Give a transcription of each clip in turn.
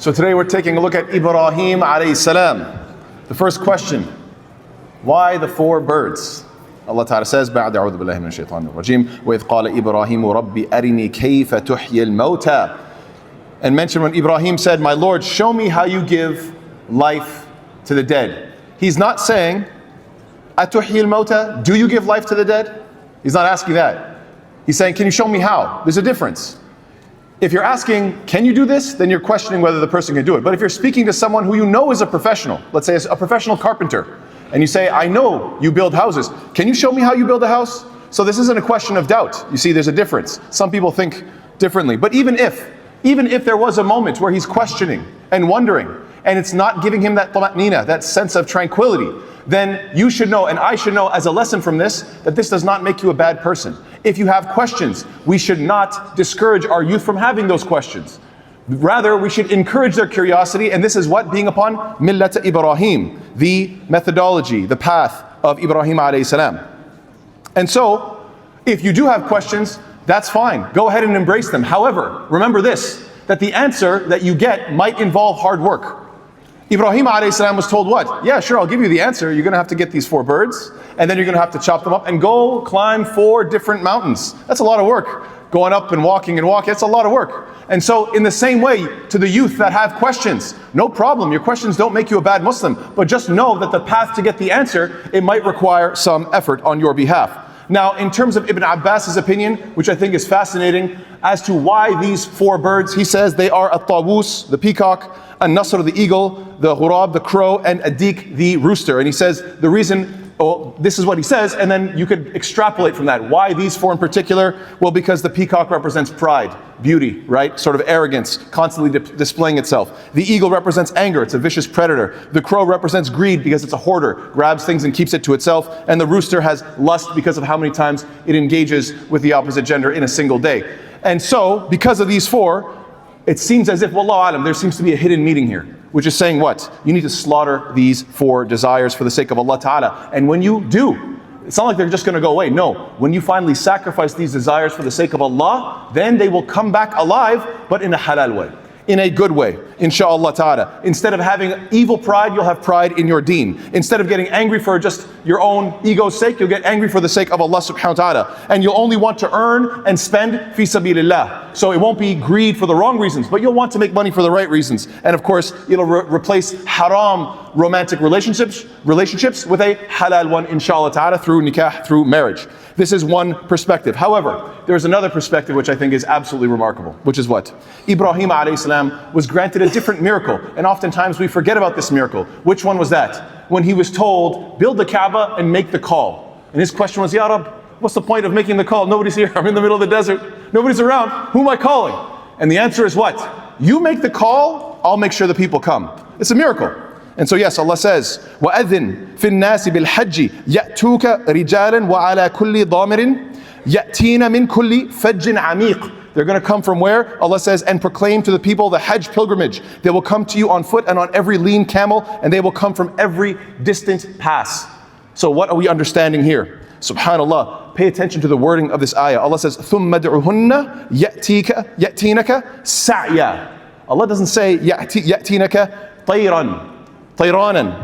So today we're taking a look at Ibrahim alayhi salam. The first question, why the 4 birds? Allah Ta'ala says, بعد أعوذ بالله من الشيطان الرجيم وإذ قال إبراهيم ربي أرني كيف تحيي الموتى. And mention when Ibrahim said, my Lord, show me how you give life to the dead. He's not saying, أتحيي الموتى, do you give life to the dead? He's not asking that. He's saying, can you show me how? There's a difference. If you're asking, can you do this? Then you're questioning whether the person can do it. But if you're speaking to someone who you know is a professional, let's say a professional carpenter, and you say, I know you build houses. Can you show me how you build a house? So this isn't a question of doubt. You see, there's a difference. Some people think differently. But even if there was a moment where he's questioning and wondering, and it's not giving him that tama'nina, that sense of tranquility, then you should know, and I should know as a lesson from this, that this does not make you a bad person. If you have questions, we should not discourage our youth from having those questions. Rather, we should encourage their curiosity, and this is what? Being upon Millat Ibrahim, the methodology, the path of Ibrahim alayhi salam. And so, if you do have questions, that's fine. Go ahead and embrace them. However, remember this, that the answer that you get might involve hard work. Ibrahim alayhi salam was told what? Yeah, sure, I'll give you the answer. You're going to have to get these 4 birds, and then you're going to have to chop them up and go climb 4 different mountains. That's a lot of work. Going up and walking, that's a lot of work. And so in the same way, to the youth that have questions, no problem. Your questions don't make you a bad Muslim, but just know that the path to get the answer, it might require some effort on your behalf. Now, in terms of Ibn Abbas's opinion, which I think is fascinating, as to why these 4 birds, he says they are at-tawus, the peacock, an-nasr, the eagle, the ghurab, the crow, and adik, the rooster. And he says the reason, this is what he says, and then you could extrapolate from that. Why these 4 in particular? Well, because the peacock represents pride, beauty, right? Sort of arrogance, constantly displaying itself. The eagle represents anger, it's a vicious predator. The crow represents greed because it's a hoarder, grabs things and keeps it to itself. And the rooster has lust because of how many times it engages with the opposite gender in a single day. And so, because of these 4, it seems as if, wallahu alam, there seems to be a hidden meaning here, which is saying what? You need to slaughter these 4 desires for the sake of Allah Ta'ala. And when you do, it's not like they're just going to go away. No, when you finally sacrifice these desires for the sake of Allah, then they will come back alive, but in a halal way, in a good way, insha'Allah Ta'ala. Instead of having evil pride, you'll have pride in your deen. Instead of getting angry for just your own ego's sake, you'll get angry for the sake of Allah subhanahu wa ta'ala. And you'll only want to earn and spend fi sabilillah. So it won't be greed for the wrong reasons, but you'll want to make money for the right reasons. And of course, it'll replace haram romantic relationships with a halal one, insha'Allah Ta'ala, through nikah, through marriage. This is one perspective. However, there's another perspective which I think is absolutely remarkable, which is what? Ibrahim alayhi salam was granted a different miracle, and oftentimes we forget about this miracle. Which one was that? When he was told, build the Kaaba and make the call. And his question was, Ya Rab, what's the point of making the call? Nobody's here, I'm in the middle of the desert, nobody's around, who am I calling? And the answer is what? You make the call, I'll make sure the people come. It's a miracle. And so yes, Allah says, وَأَذِّن فِي النَّاسِ بِالْحَجِّ يَأْتُوكَ رِجَالًا وَعَلَى كُلِّ ضَامِرٍ يَأْتِينَ مِنْ كُلِّ فَجٍّ عَمِيقٍ. They're going to come from where? Allah says, and proclaim to the people the Hajj pilgrimage. They will come to you on foot and on every lean camel, and they will come from every distant pass. So what are we understanding here? Subhanallah, pay attention to the wording of this ayah. Allah says, ثُمَّ دُعُهُنَّ يَأْتِينَكَ سَعْيًا. Allah doesn't say, يَأْتِينَكَ طَيْرًا.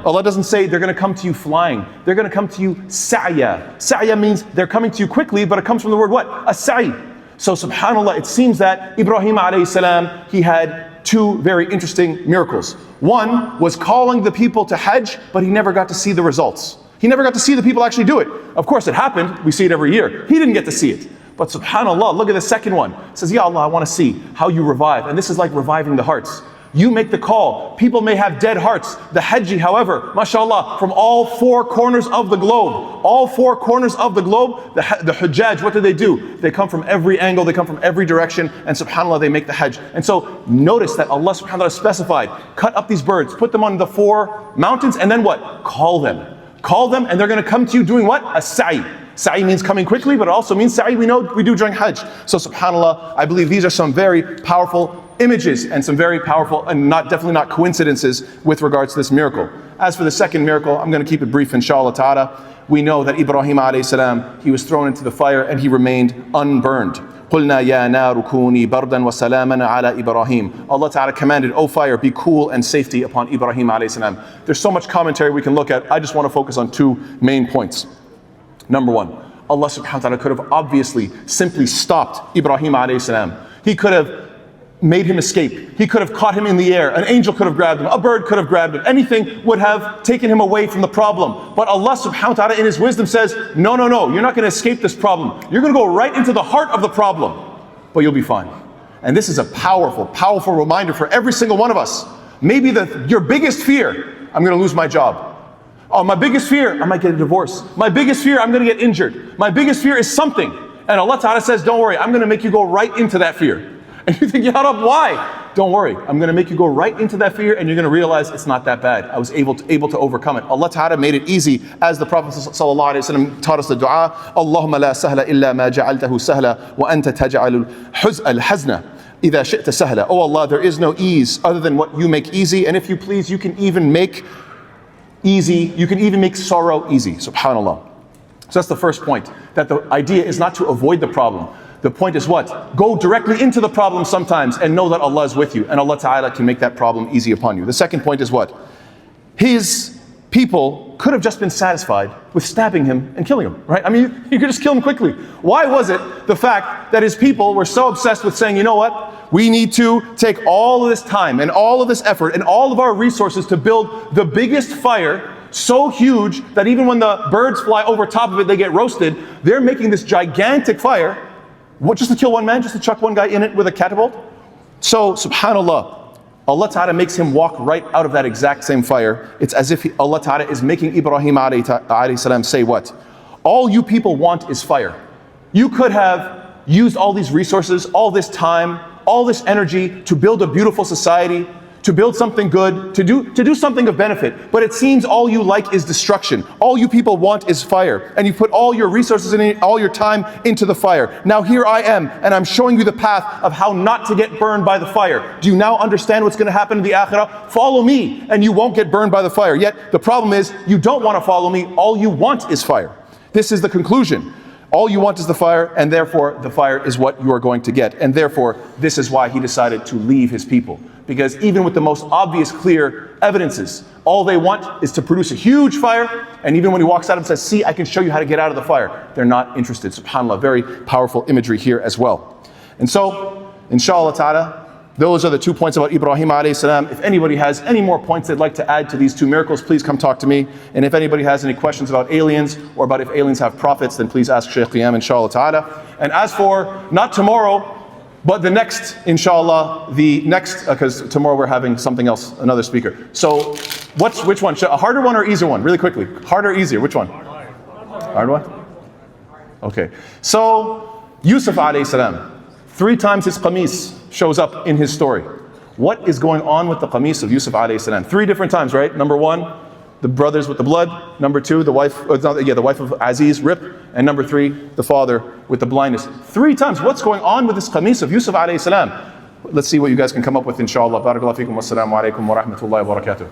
Allah doesn't say they're going to come to you flying. They're going to come to you sa'ya. Sa'ya means they're coming to you quickly, but it comes from the word what? A-sa'i. So subhanallah, it seems that Ibrahim alayhi salam, he had 2 very interesting miracles. One was calling the people to Hajj, but he never got to see the results. He never got to see the people actually do it. Of course it happened, we see it every year. He didn't get to see it. But subhanallah, look at the second one. It says, Ya Allah, I want to see how you revive. And this is like reviving the hearts. You make the call. People may have dead hearts. The Hajji, however, mashallah, from all 4 corners of the globe, the Hujjaj, what do? They come from every angle, they come from every direction, and subhanallah, they make the Hajj. And so notice that Allah subhanahu wa ta'ala specified, cut up these birds, put them on the 4 mountains, and then what? Call them. Call them, and they're going to come to you doing what? A sa'i. Sa'i means coming quickly, but it also means sa'i we know we do during Hajj. So subhanallah, I believe these are some very powerful images and some very powerful and definitely not coincidences with regards to this miracle. As for the second miracle, I'm going to keep it brief inshallah ta'ala. We know that Ibrahim alayhi salam, he was thrown into the fire and he remained unburned. قُلْنَا يَا نَارُ كُونِي بَرْدًا وَسَلَامًا عَلَى إِبْرَاهِيمَ. Allah Ta'ala commanded, O fire, be cool and safety upon Ibrahim alayhi salam. There's so much commentary we can look at. I just want to focus on two main points. Number one, Allah subhanahu wa ta'ala could have obviously simply stopped Ibrahim alayhi salam. He could have made him escape. He could have caught him in the air. An angel could have grabbed him. A bird could have grabbed him. Anything would have taken him away from the problem. But Allah subhanahu wa ta'ala in His wisdom says, no, no, no, you're not going to escape this problem. You're going to go right into the heart of the problem, but you'll be fine. And this is a powerful, powerful reminder for every single one of us. Maybe your biggest fear, I'm going to lose my job. Oh, my biggest fear, I might get a divorce. My biggest fear, I'm going to get injured. My biggest fear is something. And Allah Ta'ala says, don't worry, I'm going to make you go right into that fear. And you think, Ya Rab, why? Don't worry, I'm going to make you go right into that fear and you're going to realize it's not that bad. I was able to overcome it. Allah Ta'ala made it easy, as the Prophet sallallahu alaihi wasallam taught us the dua, Allahumma la sahla illa ma ja'altahu sahla wa anta taj'alul al-hazna idha shi'ta sahla. Oh Allah, there is no ease other than what you make easy, and if you please, you can even make easy, you can even make sorrow easy. Subhanallah. So that's the first point, that the idea is not to avoid the problem. The point is what? Go directly into the problem sometimes and know that Allah is with you, and Allah Ta'ala can make that problem easy upon you. The second point is what? His people could have just been satisfied with stabbing him and killing him, right? I mean, you could just kill him quickly. Why was it the fact that his people were so obsessed with saying, you know what? We need to take all of this time and all of this effort and all of our resources to build the biggest fire, so huge that even when the birds fly over top of it, they get roasted. They're making this gigantic fire. What, just to kill one man, just to chuck one guy in it with a catapult? So, subhanallah, Allah Ta'ala makes him walk right out of that exact same fire. It's as if Allah Ta'ala is making Ibrahim alayhi salam say what? All you people want is fire. You could have used all these resources, all this time, all this energy to build a beautiful society, to build something good, to do something of benefit. But it seems all you like is destruction. All you people want is fire. And you put all your resources and all your time into the fire. Now here I am, and I'm showing you the path of how not to get burned by the fire. Do you now understand what's going to happen in the akhirah? Follow me, and you won't get burned by the fire. Yet the problem is, you don't want to follow me. All you want is fire. This is the conclusion. All you want is the fire, and therefore the fire is what you are going to get. And therefore, this is why he decided to leave his people. Because even with the most obvious, clear evidences, all they want is to produce a huge fire. And even when he walks out and says, see, I can show you how to get out of the fire, they're not interested. SubhanAllah, very powerful imagery here as well. And so, inshallah ta'ala, those are the 2 points about Ibrahim alayhi salam. If anybody has any more points they'd like to add to these 2 miracles, please come talk to me. And if anybody has any questions about aliens, or about if aliens have prophets, then please ask Shaykh Qiyam, inshallah ta'ala. And as for, not tomorrow, but the next, inshallah, because tomorrow we're having something else, another speaker. So, which one? A harder one or easier one? Really quickly. Harder or easier? Which one? Hard one? Okay. So, Yusuf alayhi salam, 3 times his qamis shows up in his story. What is going on with the qamis of Yusuf alayhi salam? 3 different times, right? Number 1, the brothers with the blood. Number 2, the wife of Aziz, Rip. And number 3, the father with the blindness. 3 times. What's going on with this qamis of Yusuf alayhi salam? Let's see what you guys can come up with, inshallah. Barakallahu feekum. Wassalamu alaikum wa rahmatullahi wa barakatuh.